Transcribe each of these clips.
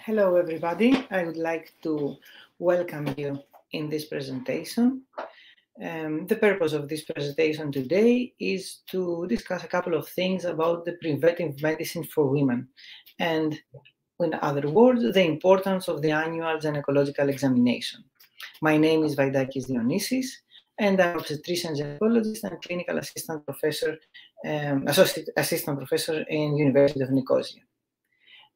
Hello, everybody. I would like to welcome you in this presentation. The purpose of this presentation today is to discuss a couple of things about the preventive medicine for women, and in other words, the importance of the annual gynecological examination. My name is Vaidakis Dionysios, and I'm obstetrician-gynaecologist and clinical assistant professor, associate assistant professor in University of Nicosia.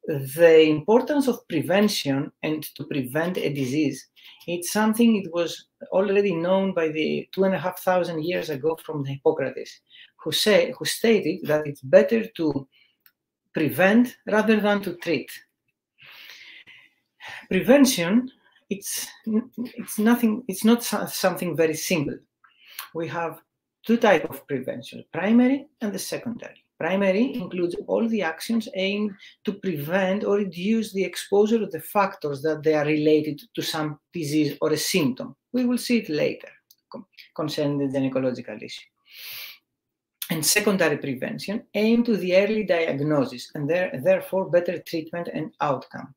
The importance of prevention and to prevent a disease, it's something it was already known by the 2,500 years ago from Hippocrates, who stated that it's better to prevent rather than to treat. Prevention, it's not something very simple. We have two types of prevention, primary and the secondary. Primary includes all the actions aimed to prevent or reduce the exposure of the factors that they are related to some disease or a symptom. We will see it later concerning the gynecological issue. And secondary prevention aimed to the early diagnosis and therefore better treatment and outcome.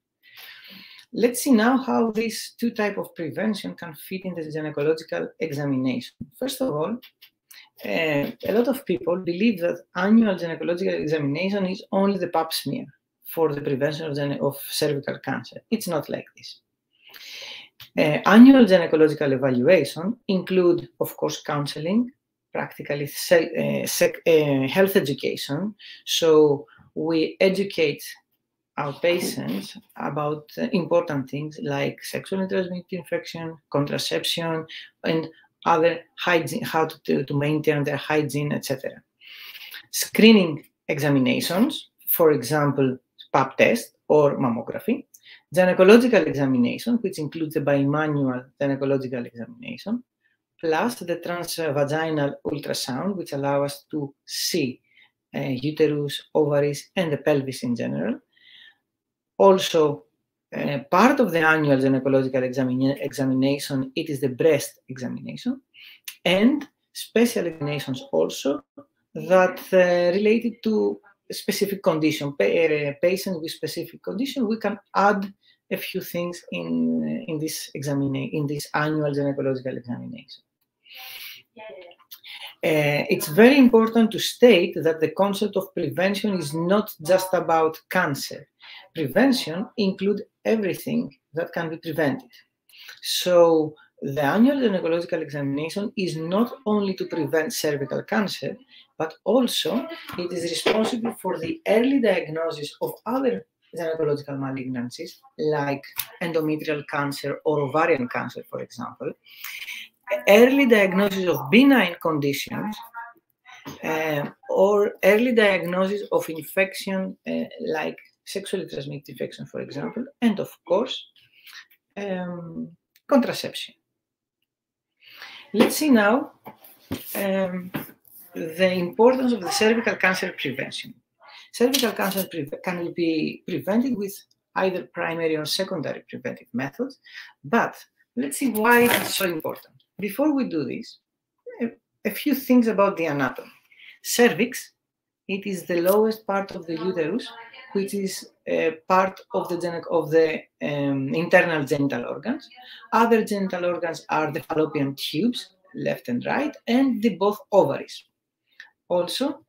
Let's see now how these two types of prevention can fit in the gynecological examination. First of all, a lot of people believe that annual gynecological examination is only the pap smear for the prevention of cervical cancer. It's not like this. Annual gynecological evaluation include, of course, counseling, practically health education. So we educate our patients about important things like sexually transmitted infection, contraception, and other hygiene, how to maintain their hygiene, etc. Screening examinations, for example, pap test or mammography. Gynecological examination, which includes the bimanual gynecological examination, plus the transvaginal ultrasound, which allow us to see uterus, ovaries, and the pelvis in general. Also, part of the annual gynecological examination, it is the breast examination, and special examinations also that related to a specific condition, patients with specific condition. We can add a few things in this annual gynecological examination. It's very important to state that the concept of prevention is not just about cancer. Prevention includes everything that can be prevented. So the annual gynecological examination is not only to prevent cervical cancer, but also it is responsible for the early diagnosis of other gynecological malignancies like endometrial cancer or ovarian cancer, for example, early diagnosis of benign conditions, or early diagnosis of infection like sexually transmitted infection, for example, and of course, contraception. Let's see now the importance of the cervical cancer prevention. Cervical cancer can be prevented with either primary or secondary preventive methods, but let's see why it's so important. Before we do this, a few things about the anatomy. Cervix, it is the lowest part of the uterus, which is part of the internal genital organs. Other genital organs are the fallopian tubes, left and right, and the both ovaries. Also,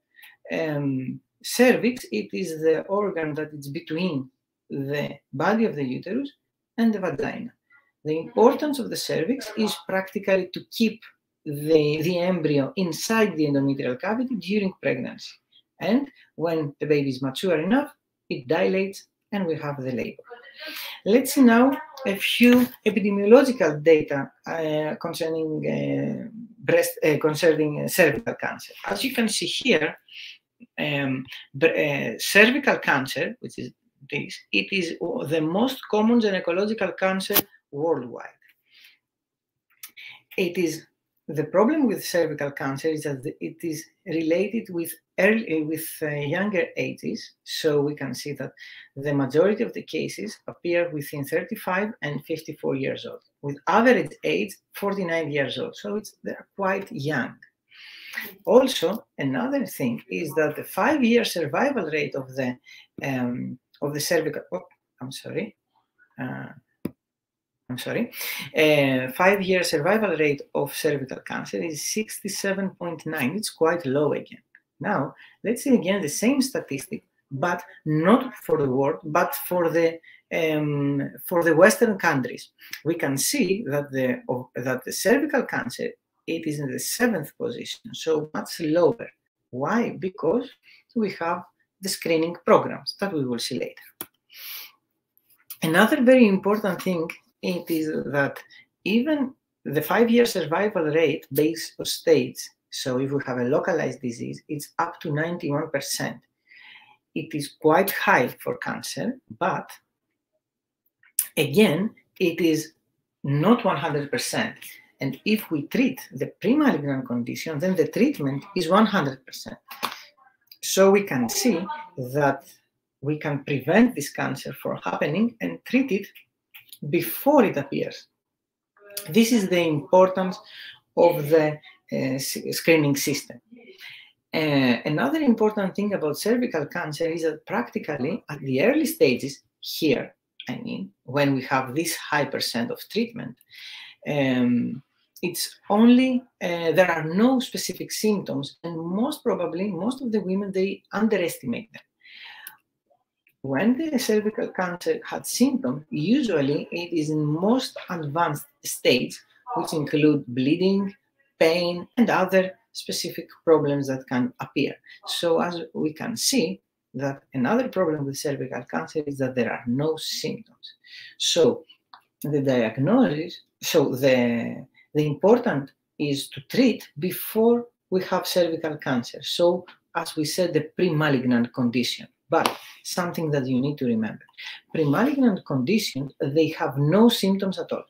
cervix, it is the organ that is between the body of the uterus and the vagina. The importance of the cervix is practically to keep the embryo inside the endometrial cavity during pregnancy. And when the baby is mature enough, it dilates and we have the labor. Let's see now a few epidemiological data concerning cervical cancer. As you can see here, cervical cancer, which is this, it is the most common gynecological cancer worldwide. The problem with cervical cancer is that it is related with younger ages. So we can see that the majority of the cases appear within 35 and 54 years old, with average age 49 years old. So they're quite young. Also, another thing is that the 5-year survival rate of the cervical. Oh, I'm sorry. I'm sorry, 5-year survival rate of cervical cancer is 67.9. It's quite low again. Now, let's see again the same statistic, but not for the world, but for the Western countries. We can see that the cervical cancer, it is in the 7th position, so much lower. Why? Because we have the screening programs that we will see later. Another very important thing, it is that even the 5-year survival rate based on states, so if we have a localized disease, it's up to 91%. It is quite high for cancer, but again, it is not 100%. And if we treat the pre-malignant condition, then the treatment is 100%. So we can see that we can prevent this cancer from happening and treat it before it appears. This is the importance of the screening system. Another important thing about cervical cancer is that practically at the early stages here, I mean, when we have this high percent of treatment, it's only, there are no specific symptoms, and most probably, most of the women, they underestimate them. When the cervical cancer had symptoms, usually it is in most advanced stage, which include bleeding, pain, and other specific problems that can appear. So as we can see, that another problem with cervical cancer is that there are no symptoms. So the diagnosis, so the important is to treat before we have cervical cancer. So as we said, the pre-malignant condition. But something that you need to remember, pre-malignant conditions, they have no symptoms at all.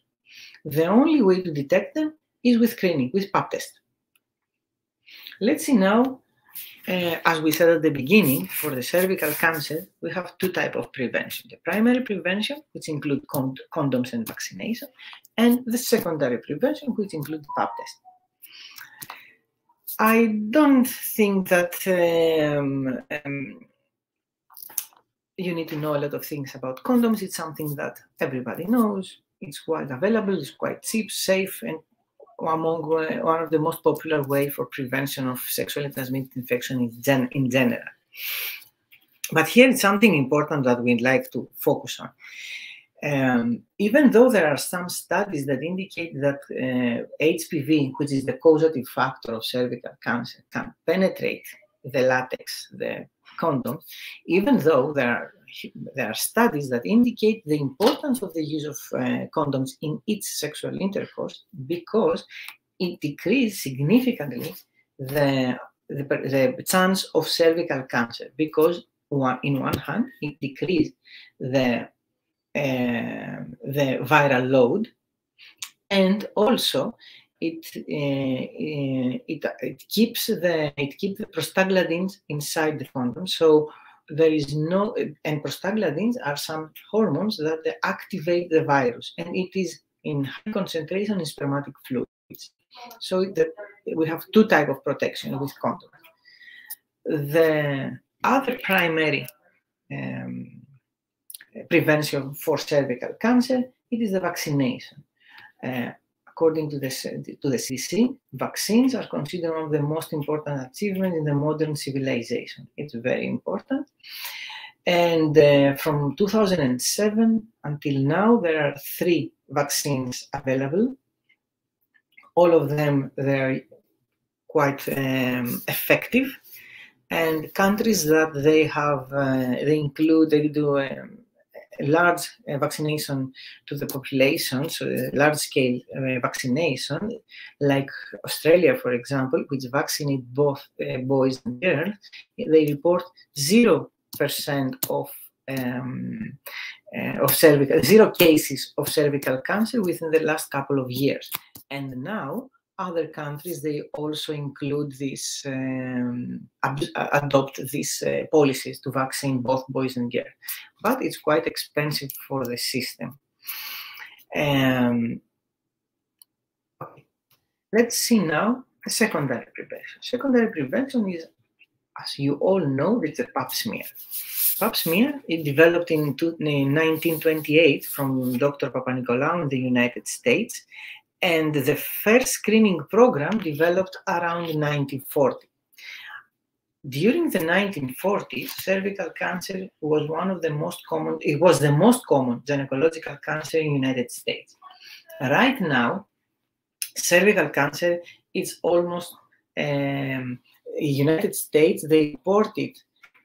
The only way to detect them is with screening, with pap test. Let's see now, as we said at the beginning, for the cervical cancer, we have two types of prevention. The primary prevention, which include condoms and vaccination, and the secondary prevention, which includes pap test. I don't think that you need to know a lot of things about condoms. It's something that everybody knows. It's quite available, it's quite cheap, safe, and among one of the most popular ways for prevention of sexually transmitted infection in general. But here is something important that we'd like to focus on. Even though there are some studies that indicate that HPV, which is the causative factor of cervical cancer, can penetrate the latex, the condom, even though there are studies that indicate the importance of the use of condoms in each sexual intercourse, because it decreases significantly the chance of cervical cancer, because in one hand it decreases the viral load, and also it keeps the prostaglandins inside the condom. So there is no, and prostaglandins are some hormones that they activate the virus, and it is in high concentration in spermatic fluids. So we have two types of protection with condoms. The other primary prevention for cervical cancer, it is the vaccination. According to the CDC, vaccines are considered one of the most important achievements in the modern civilization. It's very important. And from 2007 until now, there are 3 vaccines available. All of them, they're quite effective. And countries that they have, they do large vaccination to the population, so large-scale vaccination, like Australia, for example, which vaccinate both boys and girls. They report 0% of cervical, 0 cases of cervical cancer within the last couple of years. And now other countries, they also include this, adopt these policies to vaccine both boys and girls. But it's quite expensive for the system. Okay. Let's see now secondary prevention. Secondary prevention is, as you all know, it's a pap smear. Pap smear, it developed in 1928 from Dr. Papanikolaou in the United States, and the first screening program developed around 1940. During the 1940s, cervical cancer was one of the most common, it was the most common gynecological cancer in the United States. Right now, cervical cancer is almost, United States, they reported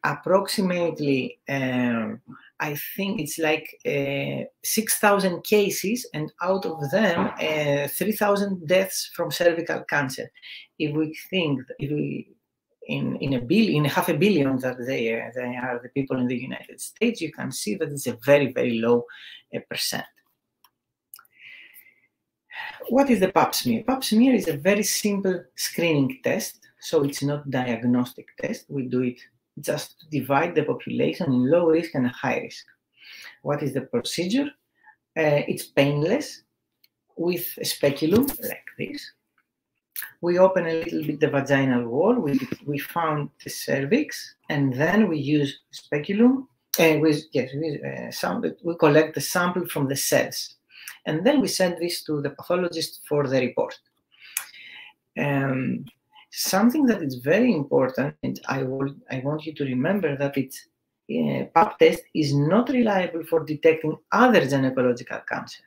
approximately, I think it's like 6,000 cases, and out of them, 3,000 deaths from cervical cancer. If we think, in half a billion that they are the people in the United States, you can see that it's a very, very low percent. What is the pap smear? Pap smear is a very simple screening test, so it's not diagnostic test. We do it just to divide the population in low risk and high risk. What is the procedure? It's painless with a speculum like this. We open a little bit the vaginal wall, we found the cervix, and then we use speculum, we collect the sample from the cells. And then we send this to the pathologist for the report. Something that is very important, and I want you to remember that pap test is not reliable for detecting other gynecological cancer.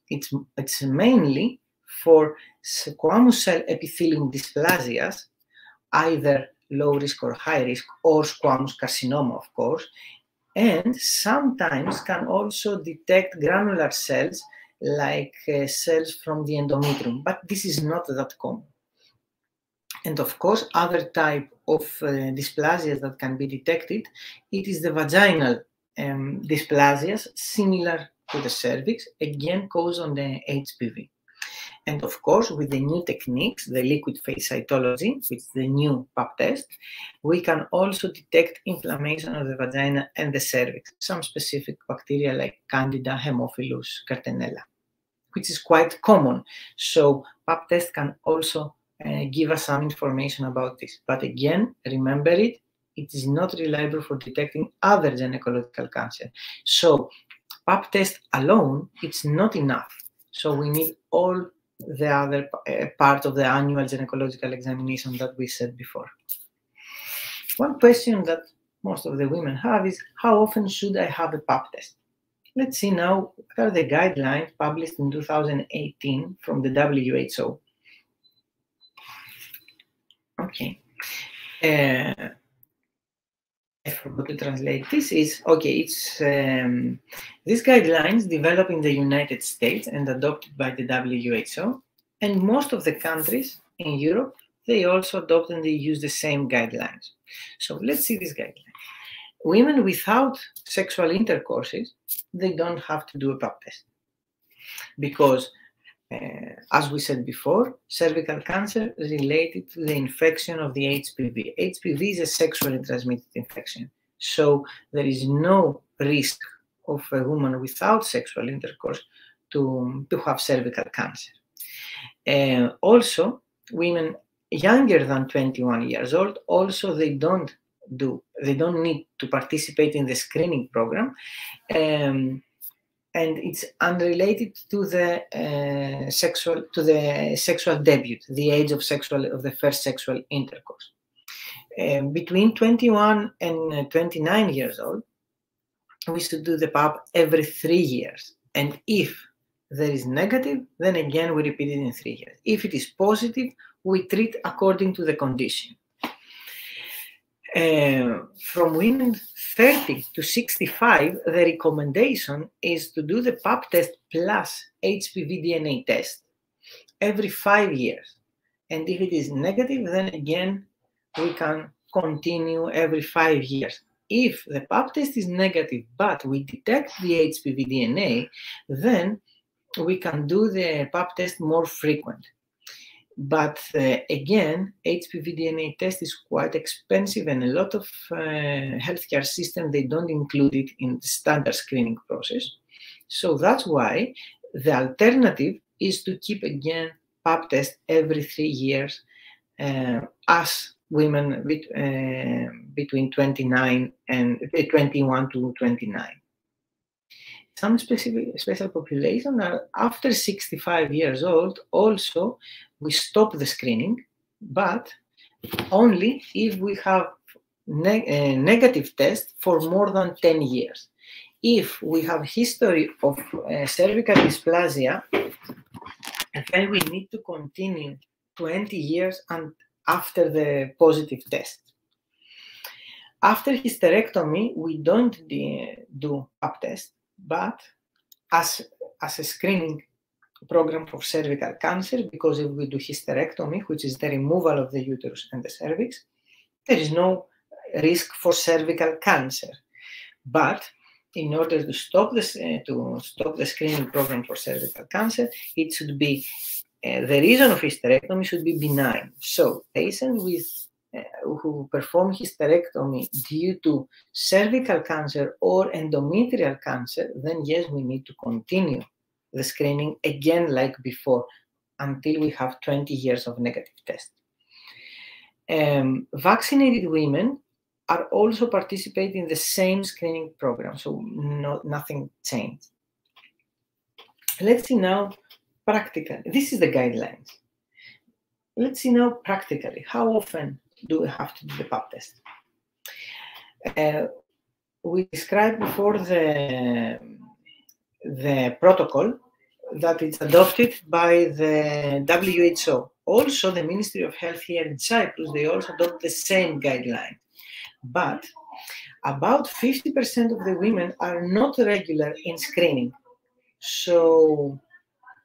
It's mainly for squamous cell epithelium dysplasias, either low risk or high risk, or squamous carcinoma, of course, and sometimes can also detect granular cells like cells from the endometrium, but this is not that common. And of course, other type of dysplasias that can be detected, it is the vaginal dysplasias, similar to the cervix, again caused on the HPV. And of course, with the new techniques, the liquid phase cytology, which is the new pap test, we can also detect inflammation of the vagina and the cervix, some specific bacteria like Candida, Haemophilus, Cartenella, which is quite common. So pap test can also give us some information about this. But again, remember it is not reliable for detecting other gynecological cancer. So pap test alone, it's not enough. So we need all the other part of the annual gynecological examination that we said before. One question that most of the women have is, how often should I have a pap test? Let's see now what are the guidelines published in 2018 from the WHO. Okay. I forgot to translate. This is, okay, it's these guidelines developed in the United States and adopted by the WHO, and most of the countries in Europe, they also adopt and they use the same guidelines. So let's see this guideline. Women without sexual intercourses, they don't have to do a pap test because, as we said before, cervical cancer is related to the infection of the HPV. HPV is a sexually transmitted infection. So there is no risk of a woman without sexual intercourse to have cervical cancer. Also, women younger than 21 years old, also they don't need to participate in the screening program. And it's unrelated to the sexual debut, the age of the first sexual intercourse. Between 21 and 29 years old, we should do the pap every 3 years. And if there is negative, then again we repeat it in 3 years. If it is positive, we treat according to the condition. From women 30 to 65, the recommendation is to do the pap test plus HPV DNA test every 5 years. And if it is negative, then again, we can continue every 5 years. If the pap test is negative, but we detect the HPV DNA, then we can do the pap test more frequent. But again, HPV DNA test is quite expensive, and a lot of healthcare systems, they don't include it in the standard screening process. So that's why the alternative is to keep again pap test every 3 years, as women between 21 to 29. Some special population are after 65 years old. Also, we stop the screening, but only if we have negative test for more than 10 years. If we have history of cervical dysplasia, then we need to continue 20 years and after the positive test. After hysterectomy, we don't do pap test, but as a screening program for cervical cancer, because if we do hysterectomy, which is the removal of the uterus and the cervix, there is no risk for cervical cancer. But in order to stop the screening program for cervical cancer, it should be the reason of hysterectomy should be benign. So patients who perform hysterectomy due to cervical cancer or endometrial cancer, then yes, we need to continue the screening again like before until we have 20 years of negative test. Vaccinated women are also participating in the same screening program, so nothing changed. Let's see now practically. This is the guidelines. Let's see now practically, how often do we have to do the pap test? We described before the protocol that it's adopted by the WHO. Also, the Ministry of Health here in Cyprus, they also adopt the same guideline. But about 50% of the women are not regular in screening. So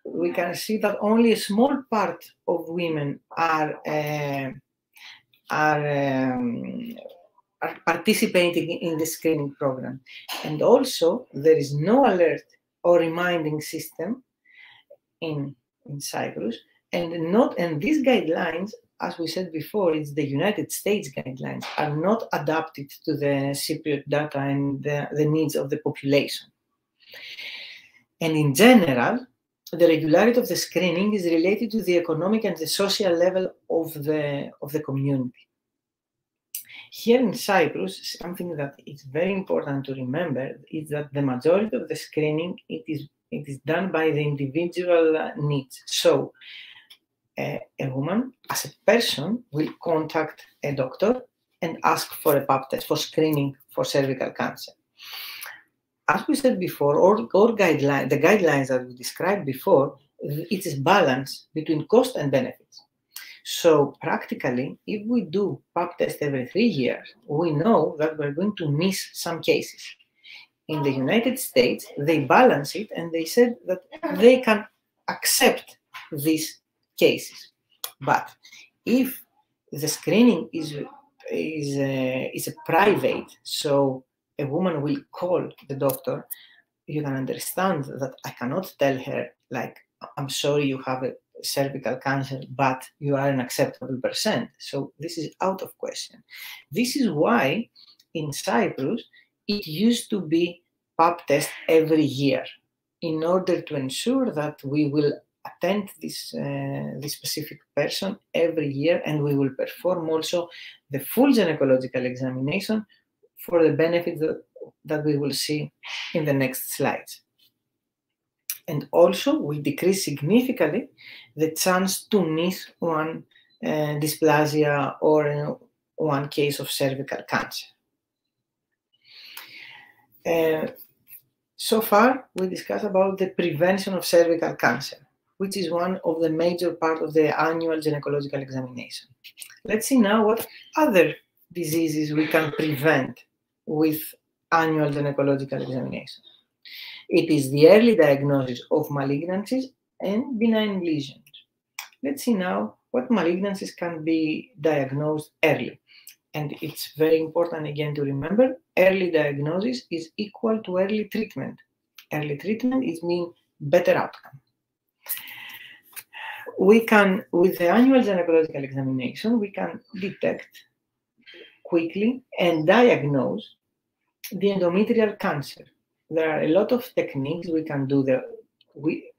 we can see that only a small part of women are participating in the screening program. And also, there is no alert or reminding system in Cyprus, and these guidelines, as we said before, it's the United States guidelines, are not adapted to the Cypriot data and the needs of the population. And in general, the regularity of the screening is related to the economic and the social level of the community. Here in Cyprus, something that is very important to remember is that the majority of the screening, it is done by the individual needs. So a woman, as a person, will contact a doctor and ask for a pap test for screening for cervical cancer. As we said before, the guidelines that we described before, it is balance between cost and benefits. So practically, if we do pap test every 3 years, we know that we're going to miss some cases. In the United States, they balance it and they said that they can accept these cases. But if the screening is a private, so a woman will call the doctor, you can understand that I cannot tell her, like, I'm sorry you have a cervical cancer, but you are an acceptable percent. So this is out of question. This is why in Cyprus, it used to be pap test every year in order to ensure that we will attend this specific person every year, and we will perform also the full gynecological examination for the benefit that we will see in the next slides. And also, we decrease significantly the chance to miss one dysplasia or one case of cervical cancer. So far, we discussed about the prevention of cervical cancer, which is one of the major part of the annual gynecological examination. Let's see now what other diseases we can prevent with annual gynecological examination. It is the early diagnosis of malignancies and benign lesions. Let's see now what malignancies can be diagnosed early. And it's very important again to remember, early diagnosis is equal to early treatment. Early treatment is mean better outcome. We can, with the annual gynecological examination, we can detect quickly and diagnose the endometrial cancer. There are a lot of techniques we can do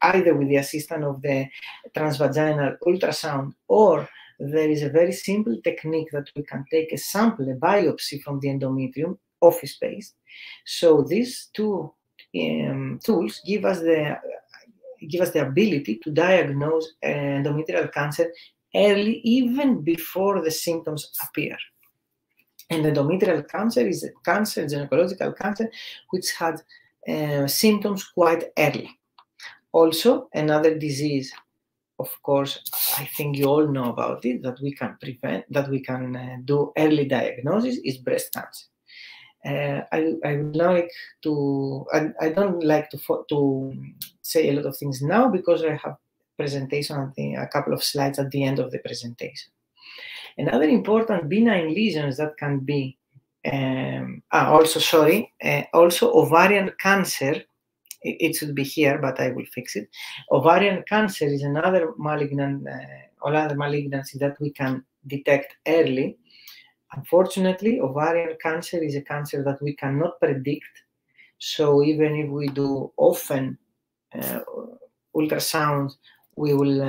either with the assistance of the transvaginal ultrasound or there is a very simple technique that we can take a sample, a biopsy from the endometrium, office-based. So these two tools give us the ability to diagnose endometrial cancer early, even before the symptoms appear. And endometrial cancer is a cancer, gynecological cancer, which had symptoms quite early. Also, another disease, of course, I think you all know about it, that we can prevent, that we can do early diagnosis, is breast cancer. I would like to, I don't like to say a lot of things now because I have presentation, a couple of slides at the end of the presentation. Another important benign lesions that can be, also ovarian cancer. It should be here, but I will fix it. Ovarian cancer is another malignant, or other malignancy that we can detect early. Unfortunately, ovarian cancer is a cancer that we cannot predict. So even if we do often ultrasound, we will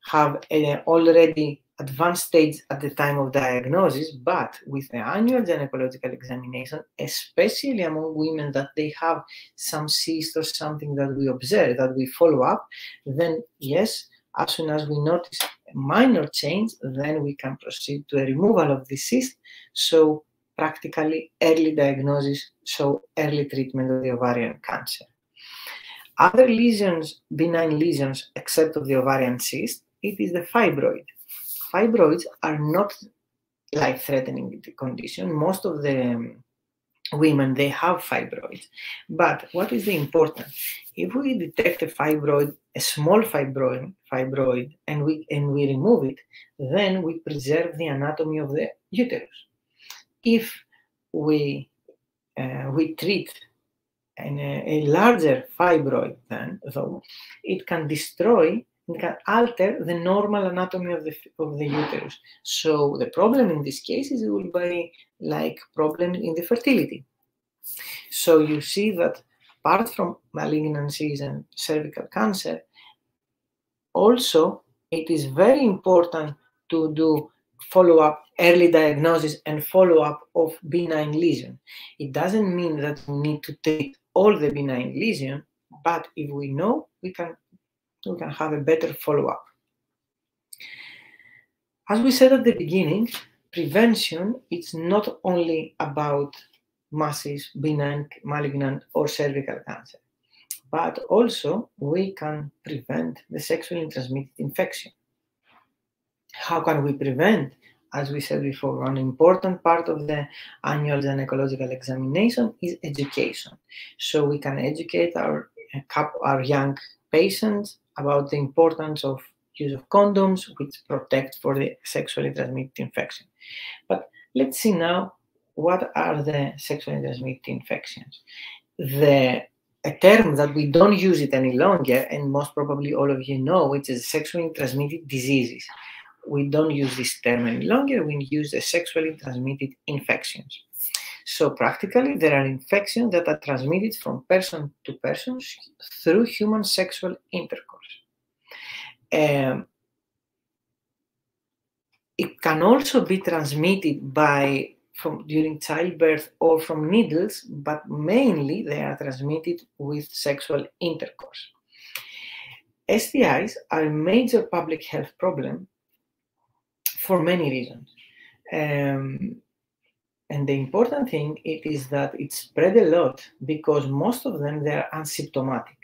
have already advanced stage at the time of diagnosis, but with the annual gynecological examination, especially among women that they have some cyst or something that we observe, that we follow up, then yes, as soon as we notice a minor change, then we can proceed to a removal of the cyst. So practically early diagnosis, so early treatment of the ovarian cancer. Other lesions, benign lesions, except of the ovarian cyst, it is the fibroid. Fibroids are not life-threatening condition. Most of the women, they have fibroids. But what is the important? If we detect a fibroid, a small fibroid, and we remove it, then we preserve the anatomy of the uterus. If we treat a larger fibroid, then though, it can destroy, it can alter the normal anatomy of the uterus. So the problem in this case is it will be like problem in the fertility. So you see that apart from malignancies and cervical cancer, also it is very important to do follow-up, early diagnosis and follow-up of benign lesion. It doesn't mean that we need to treat all the benign lesion, but if we know, we can have a better follow-up. As we said at the beginning, prevention is not only about massive, benign, malignant, or cervical cancer, but also we can prevent the sexually transmitted infection. How can we prevent? As we said before, one important part of the annual gynecological examination is education. So we can educate our young patients about the importance of use of condoms, which protect for the sexually transmitted infection. But let's see now, what are the sexually transmitted infections? A term that we don't use it any longer, and most probably all of you know, which is sexually transmitted diseases. We don't use this term any longer, we use the sexually transmitted infections. So practically, there are infections that are transmitted from person to person through human sexual intercourse. It can also be transmitted during childbirth or from needles, but mainly they are transmitted with sexual intercourse. STIs are a major public health problem for many reasons. And the important thing is that it spread a lot because most of them, they are asymptomatic.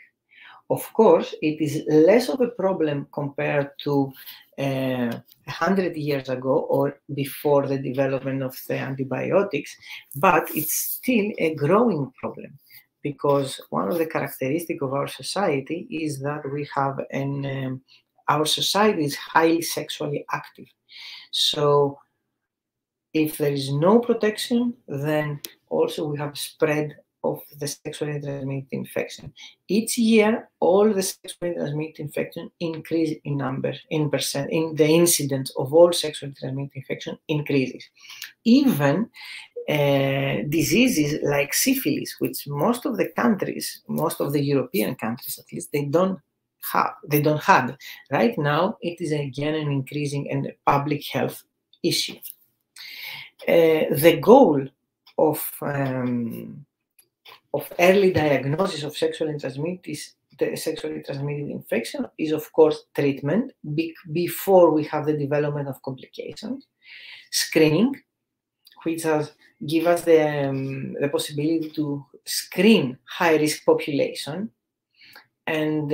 Of course, it is less of a problem compared to 100 years ago or before the development of the antibiotics, but it's still a growing problem because one of the characteristics of our society is that we have our society is highly sexually active. So if there is no protection, then also we have spread of the sexually transmitted infection. Each year, all the sexually transmitted infection increase in numbers, in percent, in the incidence of all sexually transmitted infection increases. Even diseases like syphilis, which most of the countries, most of the European countries at least, they don't have. Right now, it is again an increasing and public health issue. The goal of early diagnosis of sexually transmitted infection is, of course, treatment before we have the development of complications, screening, which give us the possibility to screen high-risk population, and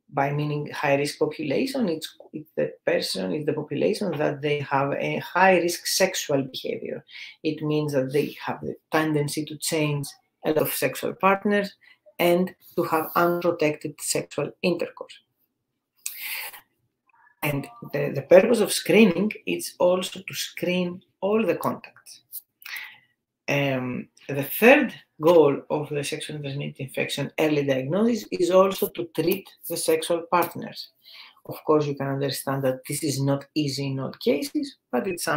by meaning high-risk population, it's the population that they have a high-risk sexual behavior. It means that they have the tendency to change a lot of sexual partners and to have unprotected sexual intercourse. And the purpose of screening is also to screen all the contacts. The third goal of the sexually transmitted infection early diagnosis is also to treat the sexual partners. Of course, you can understand that this is not easy in all cases, but it's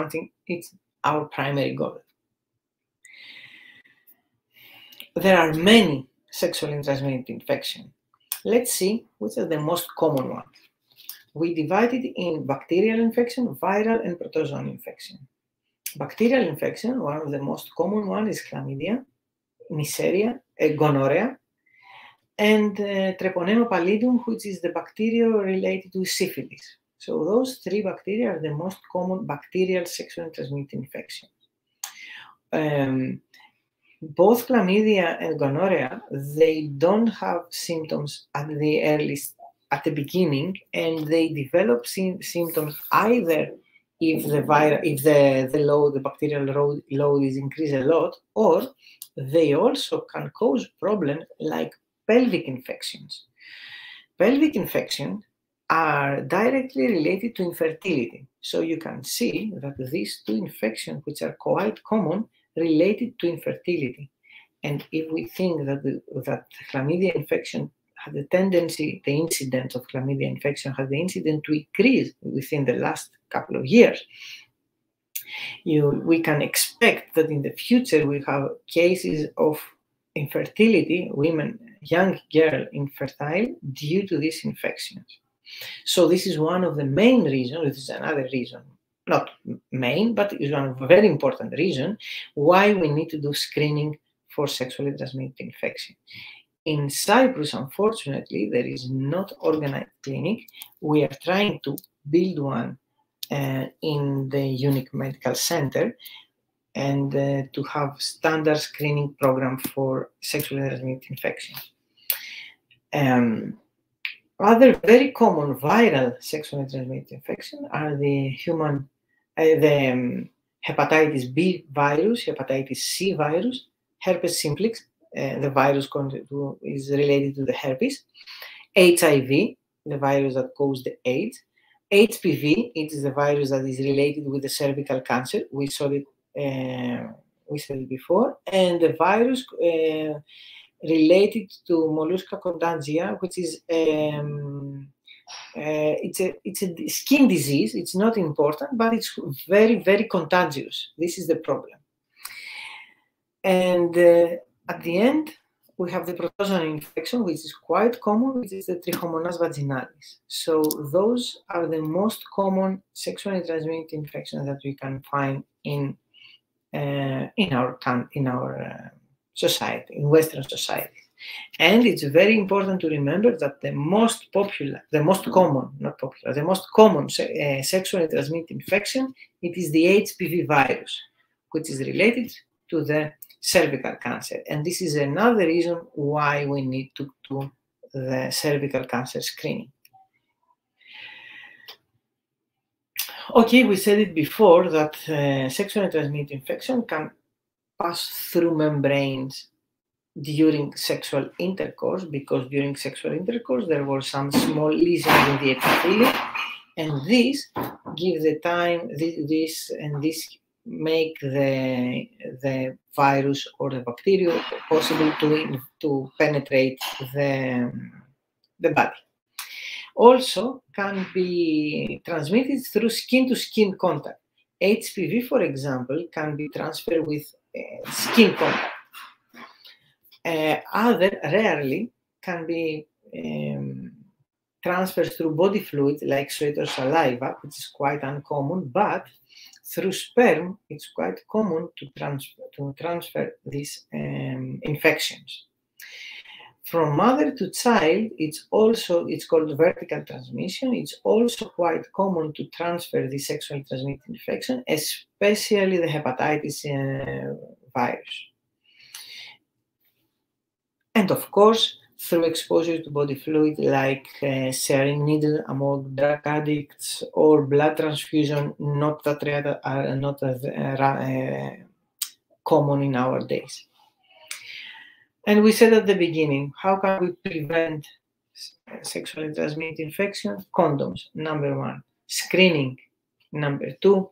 our primary goal. There are many sexually transmitted infections. Let's see which are the most common ones. We divide it in bacterial infection, viral, and protozoan infection. Bacterial infection, one of the most common ones is chlamydia, Neisseria, gonorrhea, and Treponema pallidum, which is the bacteria related to syphilis. So those three bacteria are the most common bacterial sexually transmitted infections. Both chlamydia and gonorrhea, they don't have symptoms at the beginning, and they develop symptoms either if the bacterial load is increased a lot, or they also can cause problems like pelvic infections. Pelvic infections are directly related to infertility. So you can see that these two infections, which are quite common, related to infertility. And if we think that chlamydia infection had the tendency, the incidence of chlamydia infection has the incidence to increase within the last couple of years, we can expect that in the future we have cases of infertility, young girls infertile due to these infections. So this is one of the main reasons, this is another reason, not main, but is one of a very important reason why we need to do screening for sexually transmitted infection. In Cyprus, unfortunately, there is not organized clinic. We are trying to build one in the Unique Medical Center, and to have standard screening program for sexually transmitted infections. Other very common viral sexually transmitted infections are the hepatitis B virus, hepatitis C virus, herpes simplex, the virus is related to the herpes, HIV, the virus that causes the AIDS, HPV, it is the virus that is related with the cervical cancer. We saw it before, and the virus related to mollusca contagia, which is it's a skin disease. It's not important, but it's very, very contagious. This is the problem. And at the end, we have the protozoan infection, which is quite common, which is the Trichomonas vaginalis. So those are the most common sexually transmitted infections that we can find in our society, in Western society. And it's very important to remember that the most common sexually transmitted infection, it is the HPV virus, which is related to the cervical cancer. And this is another reason why we need to do the cervical cancer screening. Okay, we said it before that sexually transmitted infection can pass through membranes during sexual intercourse, because during sexual intercourse there were some small lesions in the epithelium, and this gives the time, this make the virus or the bacteria possible to penetrate the body. Also can be transmitted through skin-to-skin contact. HPV, for example, can be transferred with skin contact. Other rarely can be transfers through body fluid like sweat or saliva, which is quite uncommon, but through sperm, it's quite common to transfer these infections. From mother to child, it's called vertical transmission. It's also quite common to transfer the sexually transmitted infection, especially the hepatitis virus. And of course, through exposure to body fluid like sharing needle among drug addicts or blood transfusion, not that common in our days. And we said at the beginning, how can we prevent sexually transmitted infections? Condoms, number 1. Screening, number 2.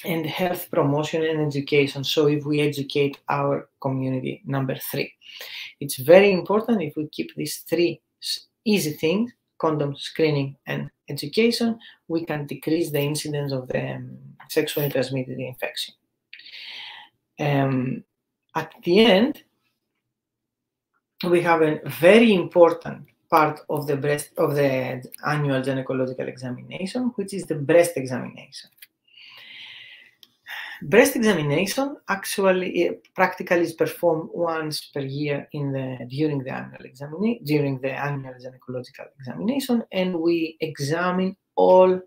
And health promotion and education. So if we educate our community, number 3. It's very important if we keep these 3 easy things, condom, screening, and education, we can decrease the incidence of the sexually transmitted infection. At the end, we have a very important part of the annual gynecological examination, which is the breast examination. Breast examination actually practically is performed once per year during the annual gynecological examination, and we examine all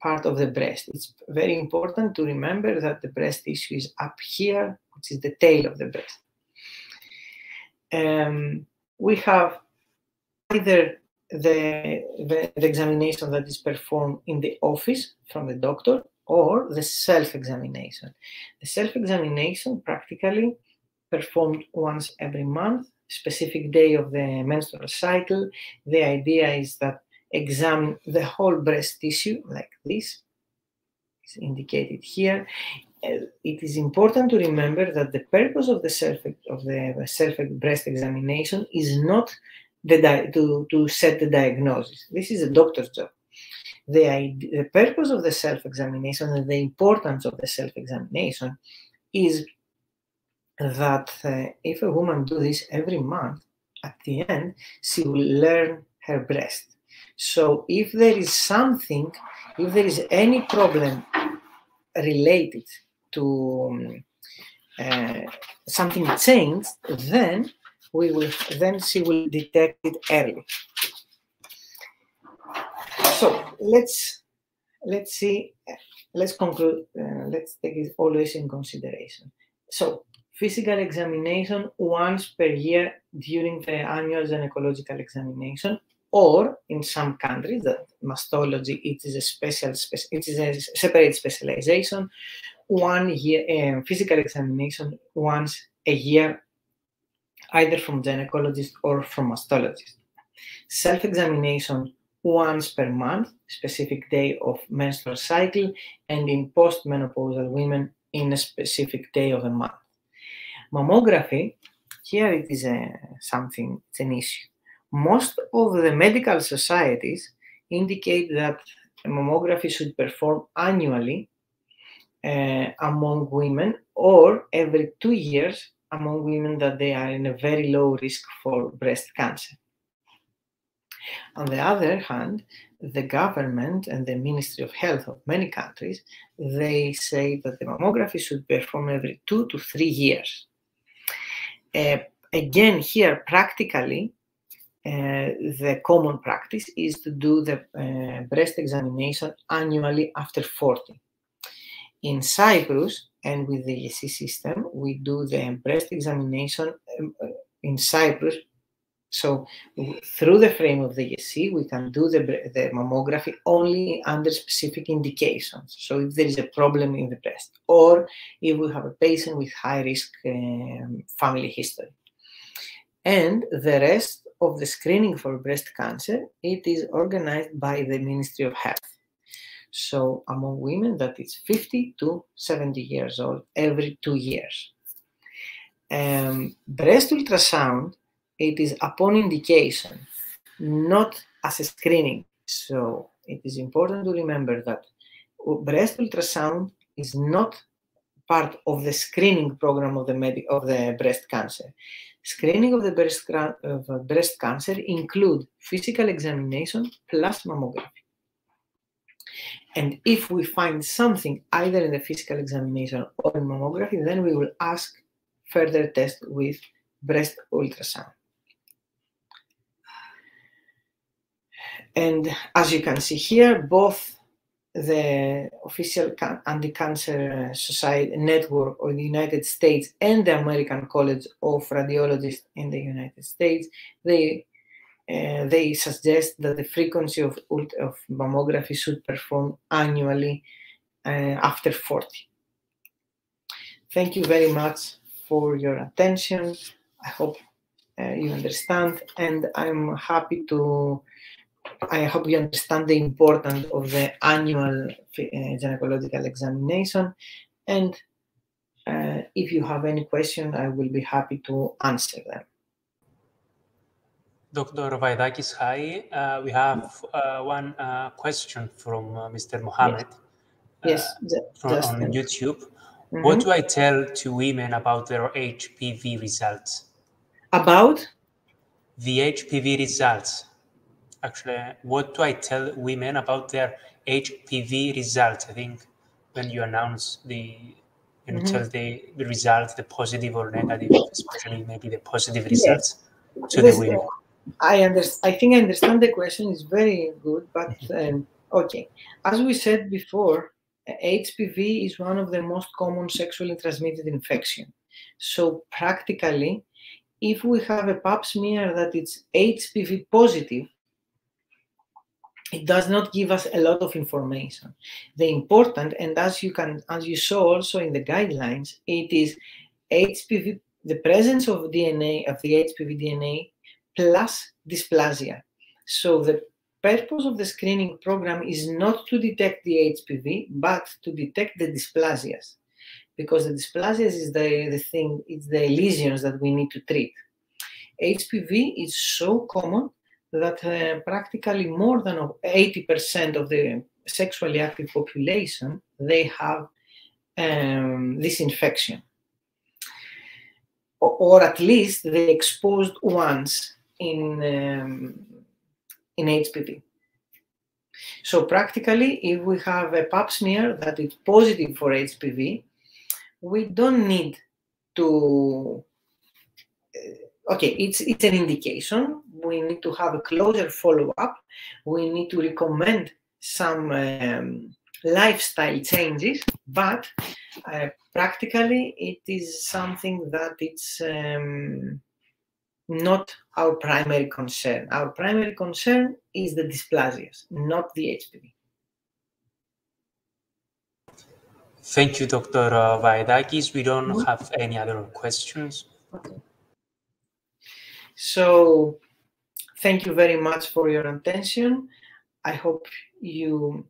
part of the breast. It's very important to remember that the breast tissue is up here, which is the tail of the breast. We have either the examination that is performed in the office from the doctor, or the self-examination. The self-examination practically performed once every month, specific day of the menstrual cycle. The idea is that examine the whole breast tissue like this. It's indicated here. It is important to remember that the purpose of the self breast examination is not to set the diagnosis. This is a doctor's job. The purpose of the self-examination and the importance of the self-examination is that if a woman does this every month, at the end, she will learn her breast. So if there is any problem related to something changed, then she will detect it early. So let's conclude. Let's take it always in consideration. So physical examination once per year during the annual gynecological examination, or in some countries, that mastology it is a separate specialization. 1 year physical examination once a year, either from gynecologist or from mastologist. Self-examination once per month, specific day of menstrual cycle, and in postmenopausal women in a specific day of the month. Mammography, here it is it's an issue. Most of the medical societies indicate that mammography should perform annually among women, or every 2 years among women that they are in a very low risk for breast cancer. On the other hand, the government and the Ministry of Health of many countries, they say that the mammography should be performed every 2 to 3 years. Again, here, practically, the common practice is to do the breast examination annually after 40. In Cyprus, and with the ESC system, we do the breast examination in Cyprus. So through the frame of the ESC, we can do the mammography only under specific indications. So if there is a problem in the breast, or if we have a patient with high risk family history. And the rest of the screening for breast cancer, it is organized by the Ministry of Health. So among women that is 50 to 70 years old every 2 years. Breast ultrasound, it is upon indication, not as a screening. So it is important to remember that breast ultrasound is not part of the screening program of the breast cancer. Screening of the breast cancer include physical examination plus mammography. And if we find something either in the physical examination or in mammography, then we will ask further tests with breast ultrasound. And as you can see here, both the official anti-cancer society network of the United States and the American College of Radiologists in the United States, they suggest that the frequency of mammography should perform annually after 40. Thank you very much for your attention. I hope you understand, and I'm happy to. I hope you understand the importance of the annual gynecological examination. And if you have any questions, I will be happy to answer them. Dr. Vaidakis, hi. We have one question from Mr. Mohammed. Yes, on YouTube. Mm-hmm. What do I tell to women about their HPV results? About? The HPV results. Actually, what do I tell women about their HPV results? I think when you announce you tell the results, the positive or negative, especially maybe the positive results to the women. I think I understand the question. Is very good, but okay. As we said before, HPV is one of the most common sexually transmitted infections. So practically, if we have a pap smear that is HPV positive, it does not give us a lot of information. The important, and as you saw also in the guidelines, it is HPV, the presence of DNA, of the HPV DNA, plus dysplasia. So the purpose of the screening program is not to detect the HPV, but to detect the dysplasias, because the dysplasias is the thing, it's the lesions that we need to treat. HPV is so common that practically more than 80% of the sexually active population, they have this infection. Or at least they exposed once in HPV. So practically, if we have a pap smear that is positive for HPV, we don't need to, okay, it's an indication. We need to have a closer follow-up. We need to recommend some lifestyle changes, but practically it is something that it's not our primary concern. Our primary concern is the dysplasias, not the HPV. Thank you, Dr. Vaidakis. We don't have any other questions. Okay. So, thank you very much for your attention. I hope you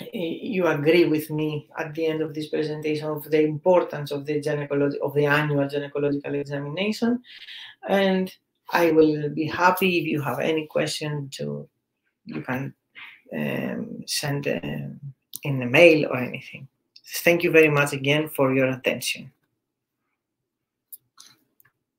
agree with me at the end of this presentation of the importance of the annual gynecological examination. And I will be happy if you have any question you can send in a mail or anything. Thank you very much again for your attention.